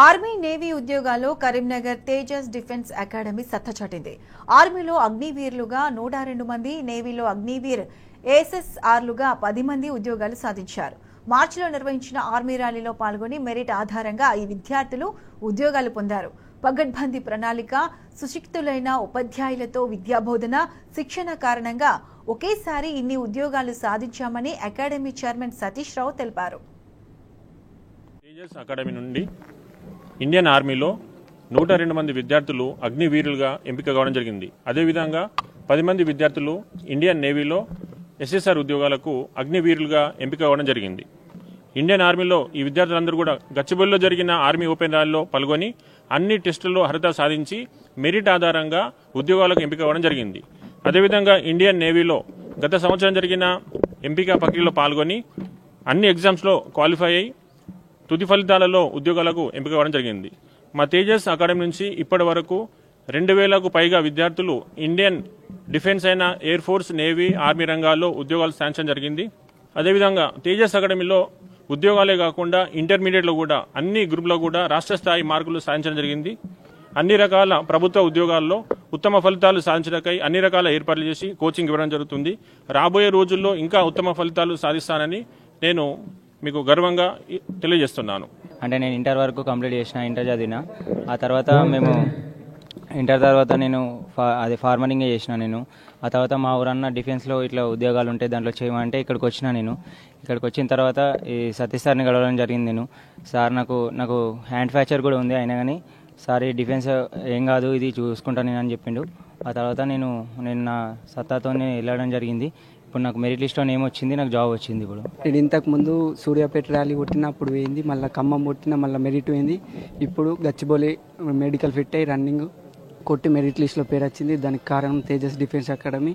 Army navy ఉద్యోగాల్లో Karimnagar Tejas defence academy సత్తచాటింది. ఆర్మీలో అగ్నివీరులుగా 102 మంది, నేవీలో అగ్నివీర్ ఏఎస్ఎస్ఆర్లుగా 10 మంది ఉద్యోగాలు సాధించారు. మార్చిలో నిర్వహించిన ఆర్మీ ర్యాలీలో పాల్గొని మెరిట్ ఆధారంగా ఈ విద్యార్థులు ఉద్యోగాలు పొందారు. పగడ్బందీ ప్రణాళిక, సుశిక్షితులైన ఉపాధ్యాయులతో విద్యాబోధన, శిక్షణ కారణంగా ఒకేసారి ఇన్ని ఉద్యోగాలు సాధించామని అకాడమీ చైర్మన్ సతీష్ రావు తెలిపారు. తేజస్ అకాడమీ నుండి ఇండియన్ ఆర్మీలో 102 మంది విద్యార్థులు అగ్నివీరులుగా ఎంపిక కావడం జరిగింది. అదేవిధంగా 10 మంది విద్యార్థులు ఇండియన్ నేవీలో ఎస్ఎస్ఆర్ ఉద్యోగాలకు అగ్నివీరులుగా ఎంపిక కావడం జరిగింది. ఇండియన్ ఆర్మీలో ఈ విద్యార్థులందరూ కూడా గచ్చిబౌలిలో జరిగిన ఆర్మీ ఓపెన్ ర్యాలీలో పాల్గొని అన్ని టెస్టుల్లో అర్హత సాధించి మెరిట్ ఆధారంగా ఉద్యోగాలకు ఎంపిక కావడం జరిగింది. అదేవిధంగా ఇండియన్ నేవీలో గత సంవత్సరం జరిగిన ఎంపిక ప్రక్రియలో పాల్గొని అన్ని ఎగ్జామ్స్లో క్వాలిఫై అయి తుది ఫలితాలలో ఉద్యోగాలకు ఎంపిక కావడం జరిగింది. మా తేజస్ అకాడమీ నుంచి ఇప్పటి వరకు 2000కు పైగా విద్యార్థులు ఇండియన్ డిఫెన్స్ అయిన ఎయిర్ ఫోర్స్, నేవీ, ఆర్మీ రంగాల్లో ఉద్యోగాలు సాధించడం జరిగింది. అదేవిధంగా తేజస్ అకాడమీలో ఉద్యోగాలే కాకుండా ఇంటర్మీడియట్లో కూడా అన్ని గ్రూపులో కూడా రాష్ట్ర స్థాయి మార్కులు సాధించడం జరిగింది. అన్ని రకాల ప్రభుత్వ ఉద్యోగాల్లో ఉత్తమ ఫలితాలు సాధించడానికై అన్ని రకాల ఏర్పాట్లు చేసి కోచింగ్ ఇవ్వడం జరుగుతుంది. రాబోయే రోజుల్లో ఇంకా ఉత్తమ ఫలితాలు సాధిస్తానని నేను మీకు గర్వంగా తెలియజేస్తున్నాను. అంటే నేను ఇంటర్ వరకు కంప్లీట్ చేసిన, ఇంటర్ చదివిన. ఆ తర్వాత మేము ఇంటర్ తర్వాత నేను అది ఫార్మరింగ్ చేసిన. నేను ఆ తర్వాత మా ఊరన్న డిఫెన్స్లో ఇట్లా ఉద్యోగాలు ఉంటాయి, దాంట్లో చేయమంటే ఇక్కడికి వచ్చిన. నేను ఇక్కడికి వచ్చిన తర్వాత ఈ సతీష్ సార్ని కలవడం జరిగింది. నేను సార్ నాకు హ్యాండ్ ఫ్రాక్చర్ కూడా ఉంది, అయినా కానీ సార్ ఈ డిఫెన్స్ ఏం కాదు, ఇది చూసుకుంటాను నేను అని చెప్పిండు. ఆ తర్వాత నేను నా సత్తాతో వెళ్ళడం జరిగింది. ఇప్పుడు నాకు మెరిట్ లిస్ట్లో నేమ్ వచ్చింది, నాకు జాబ్ వచ్చింది. ఇప్పుడు నేను ఇంతకుముందు సూర్యాపేట ర్యాలీ కొట్టిన, అప్పుడు పోయింది, మళ్ళీ ఖమ్మం కొట్టిన, మళ్ళీ మెరిట్ పోయింది. ఇప్పుడు గచ్చిబౌలి మెడికల్ ఫిట్ అయ్యి రన్నింగ్ కొట్టి మెరిట్ లిస్ట్లో పేరు వచ్చింది. దానికి కారణం తేజస్ డిఫెన్స్ అకాడమీ.